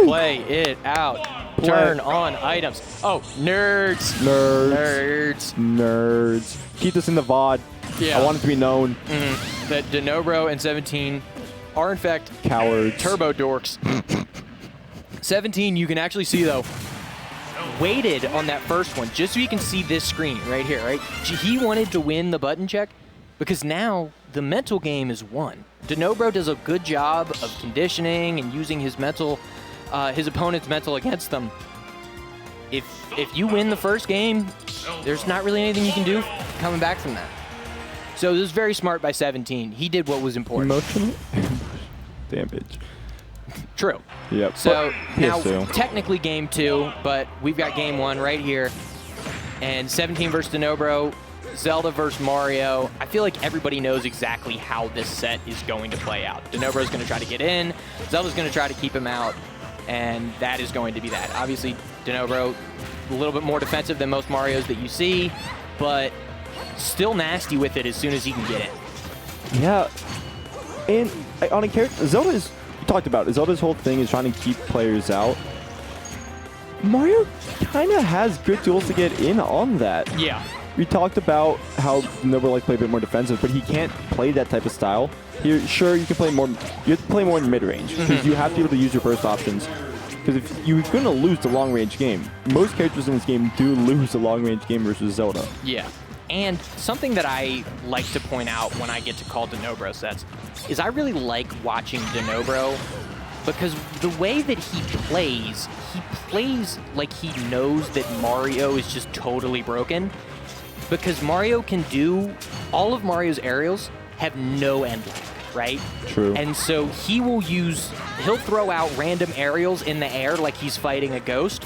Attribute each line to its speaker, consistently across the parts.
Speaker 1: Play it out. Turn on items. Oh, nerds.
Speaker 2: Keep this in the VOD.
Speaker 1: Yeah.
Speaker 2: I want it to be known.
Speaker 1: That Dunnobro and 17 are, in fact,
Speaker 2: cowards.
Speaker 1: Turbo dorks. 17, you can actually see, though, waited on that first one just so you can see this screen right here, right? He wanted to win the button check because now the mental game is won. Dunnobro does a good job of conditioning and using his mental, his opponent's mental against them. If you win the first game, there's not really anything you can do coming back from that. So this was very smart by 17. He did what was important.
Speaker 2: Emotional damage.
Speaker 1: True.
Speaker 2: Yep.
Speaker 1: So now technically game 2, but we've got game 1 right here. And 17 versus Dunnobro, Zelda versus Mario. I feel like everybody knows exactly how this set is going to play out. Dunnobro's going to try to get in. Zelda's going to try to keep him out. And that is going to be that. Obviously, Dunnobro a little bit more defensive than most Marios that you see, but still nasty with it as soon as he can get it.
Speaker 2: Yeah. And on a character, Zelda's, we talked about it, Zelda's whole thing is trying to keep players out. Mario kind of has good tools to get in on that.
Speaker 1: Yeah.
Speaker 2: We talked about how Dunnobro like to play a bit more defensive, but he can't play that type of style. Sure, you can play more. You have to play more in mid-range because you have to be able to use your burst options. Because if you're going to lose the long-range game, most characters in this game do lose the long-range game versus Zelda.
Speaker 1: Yeah. And something that I like to point out when I get to call Dunnobro sets is I really like watching Dunnobro because the way that he plays like he knows that Mario is just totally broken. Because Mario can do, all of Mario's aerials have no end lag, right?
Speaker 2: True.
Speaker 1: And so he'll throw out random aerials in the air like he's fighting a ghost,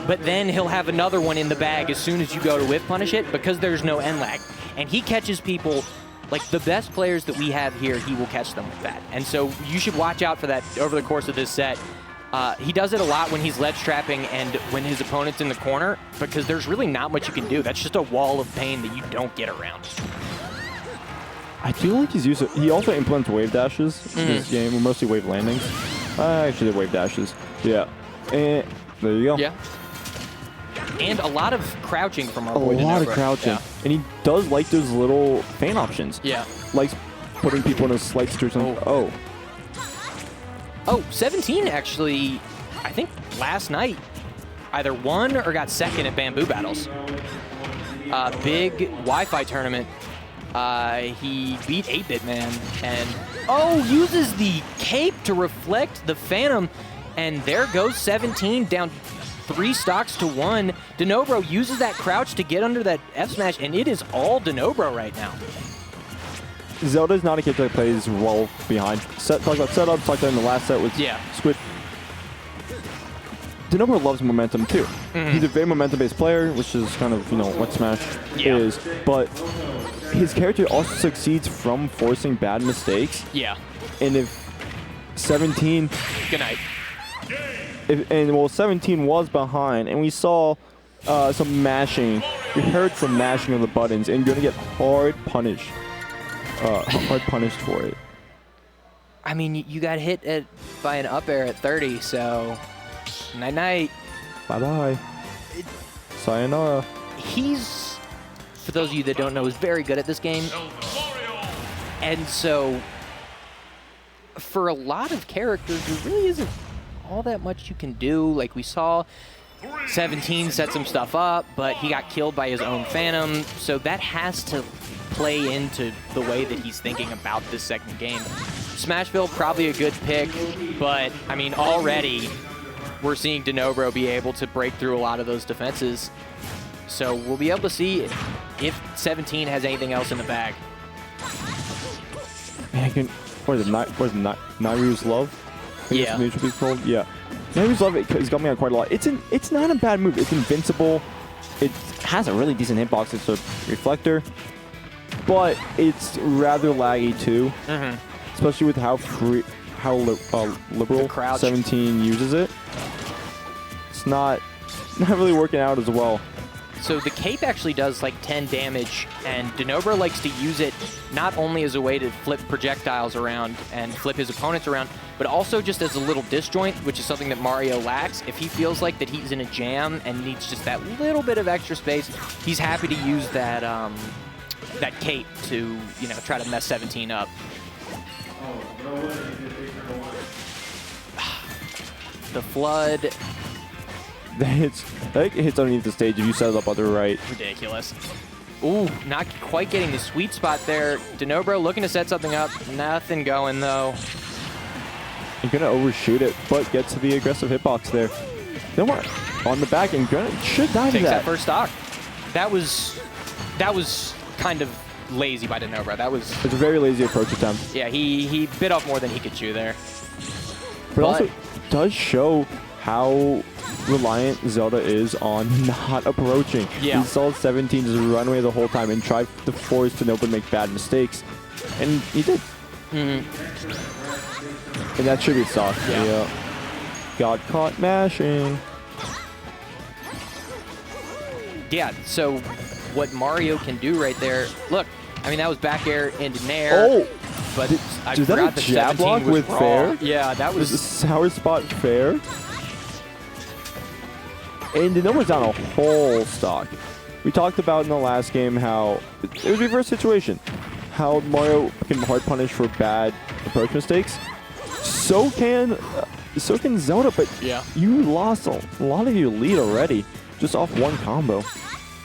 Speaker 1: but then he'll have another one in the bag as soon as you go to whiff punish it because there's no end lag. And he catches people, like the best players that we have here, he will catch them with that. And so you should watch out for that over the course of this set. He does it a lot when he's ledge trapping and when his opponent's in the corner because there's really not much you can do. That's just a wall of pain that you don't get around.
Speaker 2: I do like his use of, he also implements wave dashes in this game, or mostly wave landings. Actually, they're wave dashes. Yeah. And there you go.
Speaker 1: Yeah. And a lot of crouching from our boy Dunnobro.
Speaker 2: A lot of crouching.
Speaker 1: Yeah.
Speaker 2: And he does like those little fan options.
Speaker 1: Yeah.
Speaker 2: Likes putting people in a slight situation.
Speaker 1: Oh, 17 actually, I think last night, either won or got second at Bamboo Battles. Big Wi-Fi tournament. He beat 8-Bit Man and, uses the cape to reflect the Phantom. And there goes 17 down 3 stocks to 1. Dunnobro uses that crouch to get under that F smash, and it is all Dunnobro right now.
Speaker 2: Zelda's not a character that plays well behind. Talk about setup, talked about in the last set with Squid. Dunnobro loves momentum too. He's a very momentum-based player, which is kind of, what Smash is. But his character also succeeds from forcing bad mistakes.
Speaker 1: Yeah.
Speaker 2: And if 17...
Speaker 1: Good night.
Speaker 2: 17 was behind, and we saw some mashing. We heard some mashing of the buttons, and you're going to get hard punished for it.
Speaker 1: I mean, you got hit by an up air at 30, so night-night.
Speaker 2: Bye-bye. Sayonara.
Speaker 1: He's, for those of you that don't know, is very good at this game. And so, for a lot of characters, there really isn't all that much you can do. Like we saw, 17 set some stuff up, but he got killed by his own Phantom, so that has to play into the way that he's thinking about this second game. Smashville, probably a good pick, but, I mean, already we're seeing Dunnobro be able to break through a lot of those defenses. So we'll be able to see if 17 has anything else in the bag.
Speaker 2: Man, what is it, Nairu's Love?
Speaker 1: Yeah.
Speaker 2: Yeah. Nairu's Love has got me on quite a lot. It's not a bad move. It's invincible. It has a really decent hitbox. It's a reflector. But it's rather laggy too. Especially with how liberal 17 uses it. It's not really working out as well.
Speaker 1: So the cape actually does like 10 damage, and Dunnobro likes to use it not only as a way to flip projectiles around and flip his opponents around, but also just as a little disjoint, which is something that Mario lacks. If he feels like that he's in a jam and needs just that little bit of extra space, he's happy to use that that cape to, you know, try to mess 17 up. The flood.
Speaker 2: That hits underneath the stage if you set it up on the right.
Speaker 1: Ridiculous. Ooh, not quite getting the sweet spot there. Dunnobro looking to set something up. Nothing going, though.
Speaker 2: You're going to overshoot it, but gets to the aggressive hitbox there. No more. On the back, and should die to
Speaker 1: Takes
Speaker 2: that.
Speaker 1: that first stock. That was kind of lazy by Dunnobro.
Speaker 2: It's a very lazy approach attempt.
Speaker 1: Yeah, he bit off more than he could chew there.
Speaker 2: But also does show how reliant Zelda is on not approaching.
Speaker 1: Yeah.
Speaker 2: He saw 17 just run away the whole time and try to force Dunnobro to make bad mistakes. And he did. And that should be stock. Yeah. Got caught mashing.
Speaker 1: Yeah, so what Mario can do right there, look, I mean, that was back air into nair.
Speaker 2: Oh!
Speaker 1: But I
Speaker 2: Is that
Speaker 1: forgot
Speaker 2: a
Speaker 1: the
Speaker 2: jab
Speaker 1: 17
Speaker 2: block
Speaker 1: was
Speaker 2: with
Speaker 1: raw.
Speaker 2: fair?
Speaker 1: Yeah, that was...
Speaker 2: Is a sour spot fair? And Dunnobro's down a whole stock. We talked about in the last game how it was a reverse situation. How Mario can hard punish for bad approach mistakes. So can Zelda, but
Speaker 1: yeah.
Speaker 2: You lost a lot of your lead already just off one combo.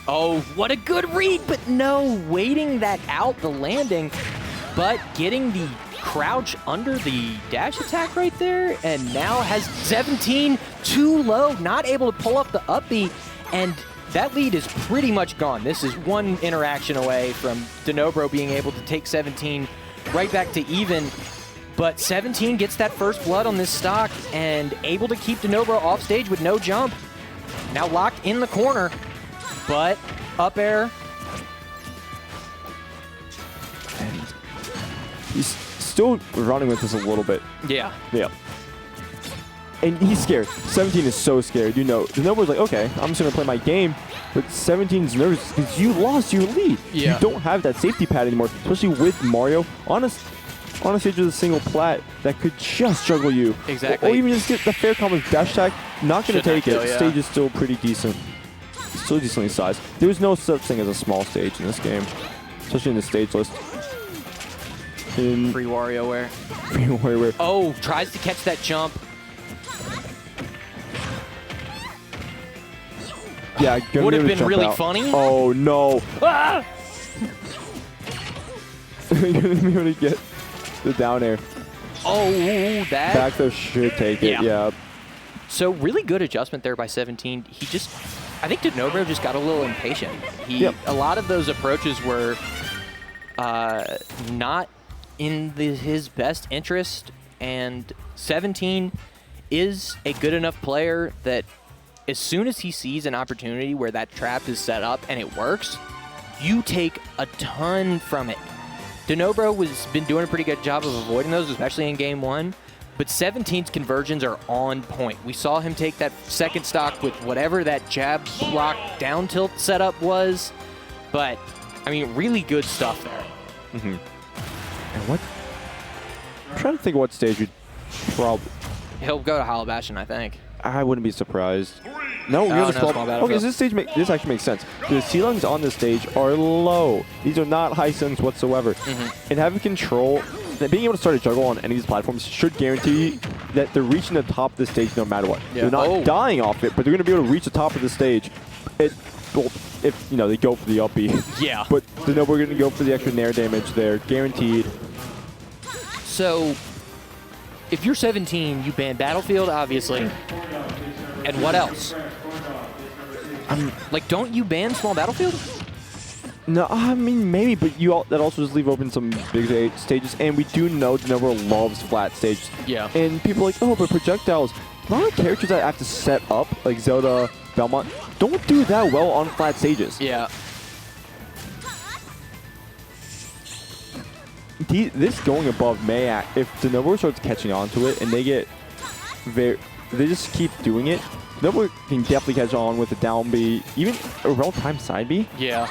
Speaker 1: Oh, what a good read, but no, waiting that out, the landing, but getting the crouch under the dash attack right there, and now has 17 too low, not able to pull up the up B, and that lead is pretty much gone. This is one interaction away from Dunnobro being able to take 17 right back to even, but 17 gets that first blood on this stock and able to keep Dunnobro off stage with no jump. Now locked in the corner, but up air.
Speaker 2: And he's still running with this a little bit.
Speaker 1: Yeah.
Speaker 2: Yeah. And he's scared. 17 is so scared. You know, Dunnobro's like, okay, I'm just going to play my game. But 17's nervous because you lost your lead.
Speaker 1: Yeah.
Speaker 2: You don't have that safety pad anymore, especially with Mario on a stage with a single plat that could just juggle you.
Speaker 1: Exactly.
Speaker 2: Or even just get the fair combo dash attack. Not going to take it.
Speaker 1: Yeah.
Speaker 2: Stage is still pretty decent. Still decently sized. There's no such thing as a small stage in this game, especially in the stage list.
Speaker 1: Free WarioWare.
Speaker 2: Free WarioWare.
Speaker 1: Oh, tries to catch that jump.
Speaker 2: Yeah,
Speaker 1: would have been really
Speaker 2: out.
Speaker 1: funny.
Speaker 2: Oh no!
Speaker 1: Ah!
Speaker 2: You're gonna be able to get the down air.
Speaker 1: Oh, that.
Speaker 2: Back there should take it. Yeah.
Speaker 1: So really good adjustment there by 17. He just, I think Dunnobro just got a little impatient. A lot of those approaches were not in his best interest, and 17 is a good enough player that as soon as he sees an opportunity where that trap is set up and it works, you take a ton from it. Dunnobro has been doing a pretty good job of avoiding those, especially in game one, but 17's conversions are on point. We saw him take that second stock with whatever that jab block down tilt setup was, but I mean, really good stuff there.
Speaker 2: And what? I'm trying to think of what stage you'd probably.
Speaker 1: He'll go to Hollow Bastion, I think.
Speaker 2: I wouldn't be surprised. No,
Speaker 1: no, small battlefield.
Speaker 2: Okay, this actually makes sense. The ceilings on this stage are low. These are not high ceilings whatsoever. And having control, being able to start a juggle on any of these platforms should guarantee that they're reaching the top of the stage no matter what. They're not dying off it, but they're going to be able to reach the top of the stage. Well, if you know they go for the up B.
Speaker 1: Yeah.
Speaker 2: But we're going to go for the extra nair damage there, guaranteed.
Speaker 1: So, if you're 17, you ban Battlefield, obviously. And what else? Like, don't you ban small Battlefield?
Speaker 2: No, I mean, maybe, but that also just leave open some big stages. And we do know Dunnobro loves flat stages.
Speaker 1: Yeah.
Speaker 2: And people are like, oh, but projectiles. A lot of characters that have to set up, like Zelda, Belmont, don't do that well on flat stages.
Speaker 1: Yeah.
Speaker 2: This going above may act, if Dunnobro starts catching on to it and they just keep doing it, Dunnobro can definitely catch on with the down B, even a real-time side B.
Speaker 1: Yeah.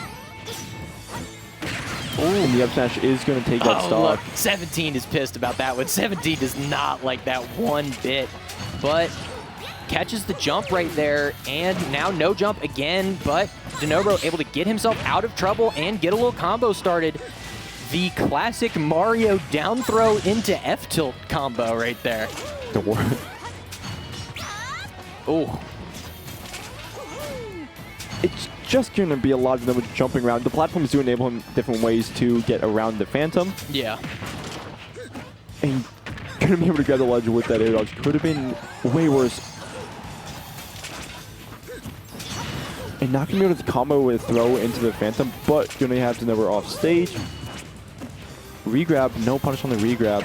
Speaker 2: And the up smash is going to take that
Speaker 1: Oh,
Speaker 2: stock.
Speaker 1: look, 17 is pissed about that one. 17 does not like that one bit, but catches the jump right there, and now no jump again, but Dunnobro able to get himself out of trouble and get a little combo started. The classic Mario down throw into F tilt combo right there.
Speaker 2: The word.
Speaker 1: Oh.
Speaker 2: It's just going to be a lot of them jumping around. The platforms do enable him different ways to get around the Phantom.
Speaker 1: Yeah.
Speaker 2: And going to be able to grab the ledge with that air dodge could have been way worse. And not going to be able to combo with throw into the Phantom, but going to have to never off stage. Regrab, no punish on the regrab.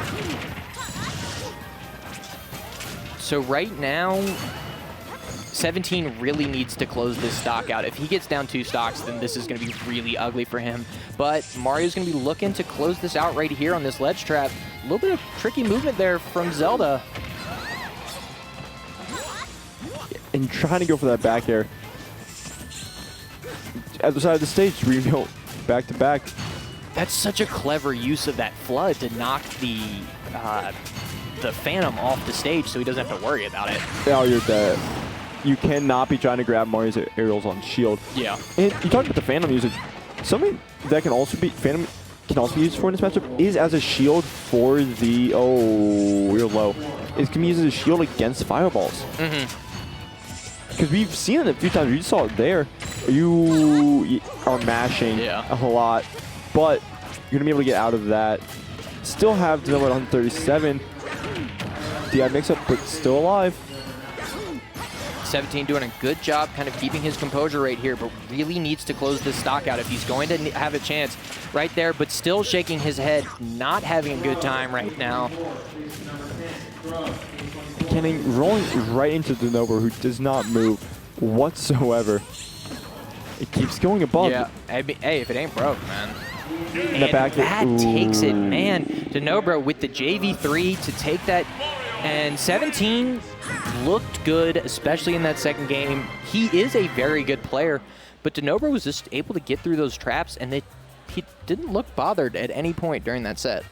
Speaker 1: So right now, 17 really needs to close this stock out. If he gets down 2 stocks, then this is going to be really ugly for him. But Mario's going to be looking to close this out right here on this ledge trap. A little bit of tricky movement there from Zelda.
Speaker 2: And trying to go for that back air. At the side of the stage, reveal back to back.
Speaker 1: That's such a clever use of that flood to knock the Phantom off the stage so he doesn't have to worry about it.
Speaker 2: Oh, you're dead. You cannot be trying to grab Mario's aerials on shield.
Speaker 1: Yeah.
Speaker 2: And you talked about the Phantom usage. Something that can also be Phantom can also be used for in this matchup is as a shield for the you're low. It can be used as a shield against fireballs. Because we've seen it a few times. You saw it there. You are mashing a lot, but you're gonna be able to get out of that. Still have Dunnobro at 137. DI mix up, but still alive.
Speaker 1: 17 doing a good job kind of keeping his composure right here, but really needs to close this stock out if he's going to have a chance right there, but still shaking his head, not having a good time right now.
Speaker 2: Getting rolling right into Dunnobro, who does not move whatsoever. It keeps going above.
Speaker 1: Yeah, I mean, hey, if it ain't broke, man.
Speaker 2: And that
Speaker 1: takes it, man. Dunnobro with the JV3 to take that, and 17 looked good, especially in that second game. He is a very good player, but Dunnobro was just able to get through those traps, and he didn't look bothered at any point during that set.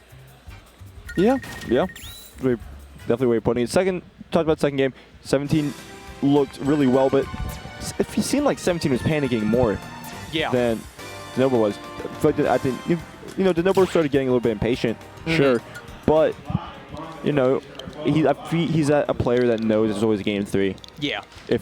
Speaker 2: Yeah. Definitely way of putting it. Talked about second game, 17 looked really well, but it seemed like 17 was panicking more than Dunnobro was. I think, Dunnobro started getting a little bit impatient, sure, but, he's a player that knows it's always game 3.
Speaker 1: Yeah.
Speaker 2: If